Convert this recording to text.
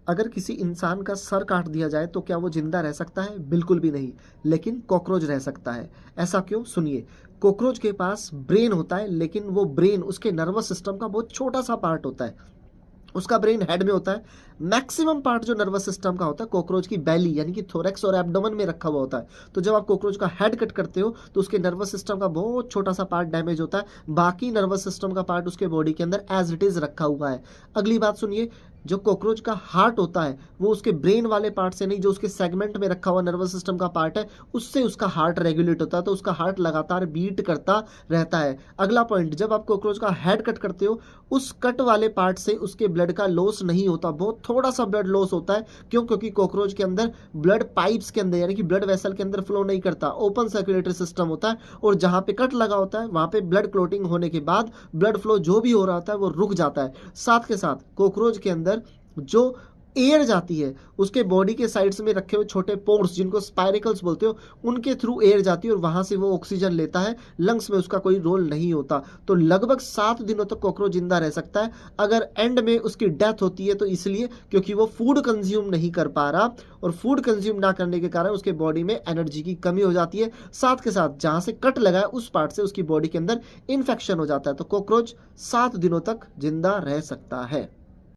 अगर किसी इंसान का सर काट दिया जाए तो क्या वो जिंदा रह सकता है? बिल्कुल भी नहीं। लेकिन कॉकरोच रह सकता है। ऐसा क्यों? सुनिए। कॉकरोच के पास ब्रेन होता है, लेकिन वो ब्रेन उसके नर्वस सिस्टम का बहुत छोटा सा पार्ट होता है। उसका ब्रेन हेड में होता है। मैक्सिमम पार्ट जो नर्वस सिस्टम का होता है कॉकरोच की बैली यानी कि थोरैक्स और एब्डोमेन में रखा हुआ होता है। तो जब आप कॉकरोच का हेड कट करते हो तो उसके नर्वस सिस्टम का बहुत छोटा सा पार्ट डैमेज होता है, बाकी नर्वस सिस्टम का पार्ट उसके बॉडी के अंदर एज इट इज रखा हुआ है। अगली बात सुनिए। जो कॉकरोच का हार्ट होता है वो उसके ब्रेन वाले पार्ट से नहीं, जो उसके सेगमेंट में रखा हुआ नर्वस सिस्टम का पार्ट है उससे उसका हार्ट रेगुलेट होता है, तो उसका हार्ट लगातार बीट करता रहता है। अगला पॉइंट, जब आप कॉकरोच का हेड कट करते हो उस कट वाले पार्ट से उसके ब्लड का लॉस नहीं होता, बहुत थोड़ा सा ब्लड लॉस होता है। क्यों? क्योंकि कॉकरोच के अंदर ब्लड पाइप्स के अंदर यानी कि ब्लड वेसल के अंदर फ्लो नहीं करता, ओपन सर्कुलेटरी सिस्टम होता है। और जहां पे कट लगा होता है वहां पे ब्लड क्लोटिंग होने के बाद ब्लड फ्लो जो भी हो रहा होता है वो रुक जाता है। साथ के साथ कॉकरोच के अंदर जो एयर जाती है उसके बॉडी के साइड्स में रखे हुए छोटे पोर्स जिनको स्पाइरिकल्स बोलते हो, उनके थ्रू एयर जाती है और वहां से वो ऑक्सीजन लेता है। लंग्स में उसका कोई रोल नहीं होता। तो लगभग 7 दिनों तक कॉकरोच जिंदा रह सकता है। अगर एंड में उसकी डेथ होती है तो इसलिए क्योंकि वो फूड कंज्यूम नहीं कर पा रहा, और फूड कंज्यूम ना करने के कारण उसके बॉडी में एनर्जी की कमी हो जाती है। साथ के साथ जहां से कट लगा है उस पार्ट से उसकी बॉडी के अंदर इन्फेक्शन हो जाता है। तो कॉकरोच 7 दिनों तक जिंदा रह सकता है।